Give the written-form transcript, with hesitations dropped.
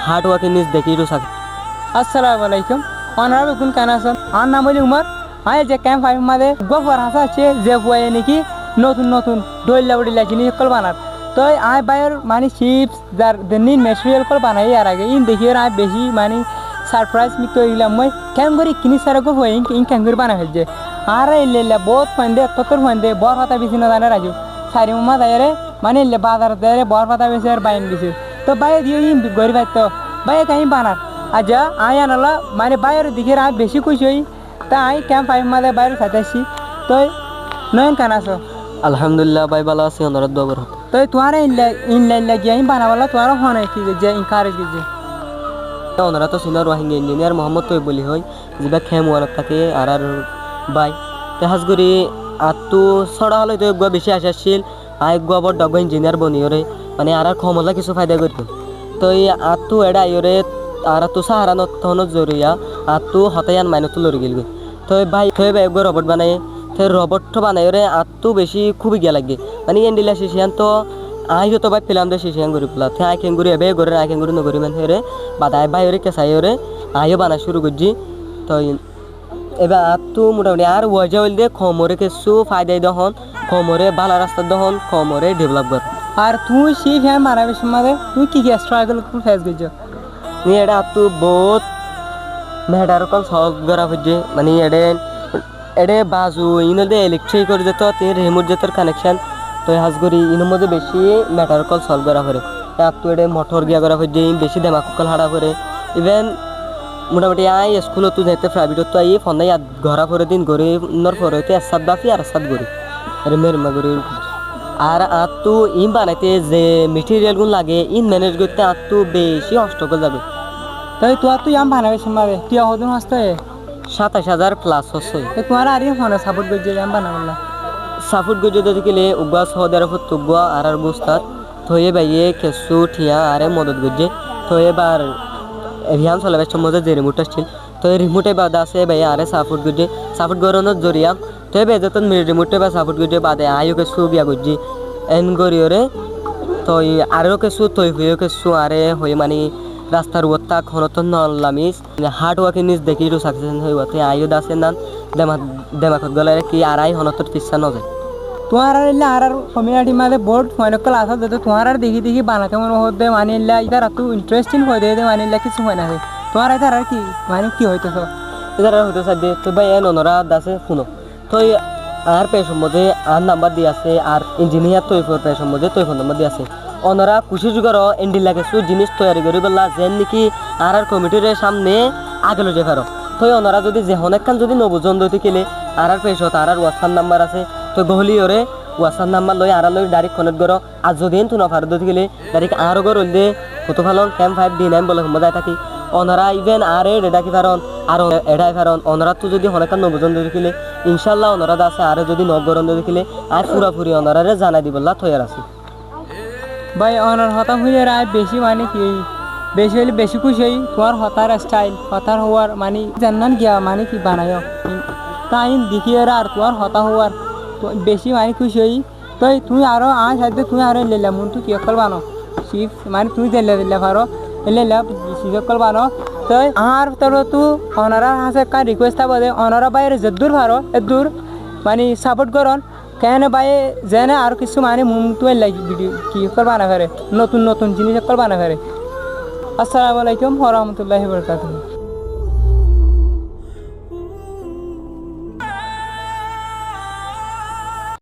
Hard ওয়ার্কের নিজ দেখি সাকসেস। আসসালামু আলাইকুম অনারা কোন কান আছেন আর নাম হইল উমর আয় যে ক্যাম্প ফাইভ মাঝে গোবর হাসা আছে যে বয়ে নাকি নতুন নতুন ডইলা উড়িলা জিনিস কল বানার তো আয় বাইর মানে চিপস যার নিন ম্যাটেরিয়াল কল বানাই আর আগে ইন দেখি আয় বেশি মানে সারপ্রাইজ মি তো ইলাম মই ক্যাম করি কিনি সারা গো হই ইন ক্যাম করে বানা হইছে আর ইল্লা বহুত ফান্দে কতর ফান্দে বর পাতা বেশি না জানে রাজু সারি মামা দায়রে মানে ইল্লা বাজার দায়রে বর পাতা বেশি আর বাইন দিছে তো বাইরে দিয়ে ইন গরিব তো বাইরে কাই বানার আচ্ছা আয় আনালা মানে বাইরের দিকে আমি বেশি খুশি হই তা আই ক্যাম্প ফাইভ মাঝে বাইরে সাথে তো নয়ন কান আছো আলহামদুলিল্লাহ ভাই ভালো আছি ওনারা দোয়া করো তো তোমার ইনলাইন লাগিয়ে আমি বানাবলা তোমার হনে কি যে ইনকারেজ দিছে ওনারা তো সিনিয়র ওয়াহিং ইঞ্জিনিয়ার মোহাম্মদ তৈব বলি হয় যেটা খেম ওয়ানত থাকে আর বাই তেহাজ করি আর তো ছড়া হলে তো বেশি আসছিল আই গোবর ডগ ইঞ্জিনিয়ার বনিওরে মানে আর ক্ষমতা কিছু ফায়দা করতো তো এই আর তো এডা আইরে আর তো সাহারা নথনত জরিয়া আর তো হতায়ান মাইনত লড়ি গেল তো ভাই তো ভাই রবট বানাই তো রবট বানাই রে আর তো বেশি খুবই গিয়া লাগে মানে এন্ডিলা শিশিয়ান তো আই হতো ভাই পেলাম দে শিশিয়ান করি পেলা তো আই খেঙ্গুরি এবে করে আই খেঙ্গুরি নগরি মান হেরে বাদায় ভাই ওরে কেসাই ওরে আইও বানা শুরু করছি তো এবার আর তো মোটামুটি আর ওয়াজা হইল দিয়ে খমরে কিছু ফায়দাই দহন খমরে ভালো রাস্তা দহন খমরে ডেভেলপ কর আর তুই সেই ফ্যান মারাবি মাঝে তুই কি স্ট্রাগল ফেস করছো এটা তো বহুত ম্যাটার কল সলভ করা হচ্ছে মানে এডে বাজু ইনদে ইলেকট্রিক করে যেত রিমোট যেতর কানেকশন তো হাজ করি ইনের মধ্যে বেশি ম্যাটার কল সলভ করা করে আর তো এডে মোটর গিয়া করা হচ্ছে বেশি দেমাক কল হারা করে ইভেন মোটামুটি আই স্কুলত তো যাইতে প্রাইভেটত তো আই ফোন ঘরা করে দিন গড়ি নর ফরতে সাত বাফি আর সাত গড়ি আরে মেরমা গড়ি আর আর তো ইন বানাইতে যে মেটেরিয়ালগুলো লাগে ইন ম্যানেজ করতে আর তো বেশি কষ্টকর যাবে তাই তোর তুই আম বানাবি মাঝে তুই হদিন হস্তে ২৭,০০০ প্লাস হচ্ছে তোমার আর ফোনে সাপোর্ট করছে আম বানাবলা সাপোর্ট করছে যদি গেলে উগা সহদের তুগা আর বুস্তার থয়ে বাইয়ে কেসু ঠিয়া আরে মদত করছে তো এবার এভিয়ান চলে বেশ মজা যে রিমোট আসছিল তো এই রিমোটে বাদে আছে ভাই আরে সাপোর্ট করছে সাপোর্ট করানোর জরিয়া তো এবার যত রিমোটে বা সাপোর্ট করছে বাদে আইও কেসু গিয়া করছি এন করিওরে তো আরও কেসু তৈ হয়েও কেসু আরে হয়ে মানে রাস্তার ওত্তা খনত নলামিস হার্ড ওয়ার্কের নিজ দেখি একটু সাকসেস হইব তো আইও দাসে নান দেমাকত গলে কি আর আই হনতর পিছা নজায় তোমার আর কমিউনিটি মাঝে বোর্ড মানে ক্লাস হতে তোমার আর দেখি বানাতে মনে হতে মানে ইতার এত ইন্টারেস্টিং হয়ে দেয় মানে কিছু হয় না তোমার এটার আর কি মানে কি হইতেছ এটার হইতে সাথে তো ভাই এন ওনরা দাসে শুনো তো আর পেশন মধ্যে আর নাম্বার দিয়ে আছে আর ইঞ্জিনিয়ার তৈফর পেশন মধ্যে তৈফর নাম্বার দিয়ে আছে ওনারা খুশি যুগর এন্ডি লাগেছু জিনিস তৈরি করি বললা যেন নাকি আর কমিটির সামনে আগে লইতে পারো তো ওনারা যদি যে অনেকক্ষণ যদি নবুজন দইতে গেলে আর পেশত আর হোয়াটসঅ্যাপ নাম্বার আছে তো গহলি ওরে হোয়াটসঅ্যাপ নাম্বার লই আর লই ডাইরেক্ট কানেক্ট করো আর যদি তুই না পারো দইতে গেলে ডাইরেক্ট আরও গর হইলে কত ভালো ক্যাম্প 5 D9 বলে মজায় থাকি ওনারা ইভেন আর এটা কি পারন আর এটাই পারন ওনারা তো যদি অনেকক্ষণ নবুজন দইতে গেলে ইনশাল্লাহ ওনারা আছে আর যদি নগরণ দইতে গেলে আর পুরাপুরি ওনারা জানাই দিবল্লা তৈয়ার আছে ভাই অনার হতা হইলে রায় বেশি মানে কি বেশি হইলে বেশি খুশি হই তোমার হতার স্টাইল হতার হওয়ার মানে জানান গিয়া মানে কি বানায় তাই দেখি আর তোমার হতা হওয়ার বেশি মানে খুশি হই তো তুমি আরও সাথে তুমি আরও লেলা মন তুই কি অকল বানো শিফ মানে তুমি দিলে পারো লেলা শিফকল বানো তো আর তোর তো অনারা হাসে কার রিকোয়েস্ট থাকবে যে অনারা বাইরে যদ্দূর পারো এদূর মানে সাপোর্ট করন কেন ভাই যেন আর কিছু মানে মুমতো লাগি ভিডিও কি করবা না পারে নতুন নতুন জিনিস করবা না পারে আসসালামু আলাইকুম ওয়া রাহমাতুল্লাহি ওয়া বারাকাতুহু।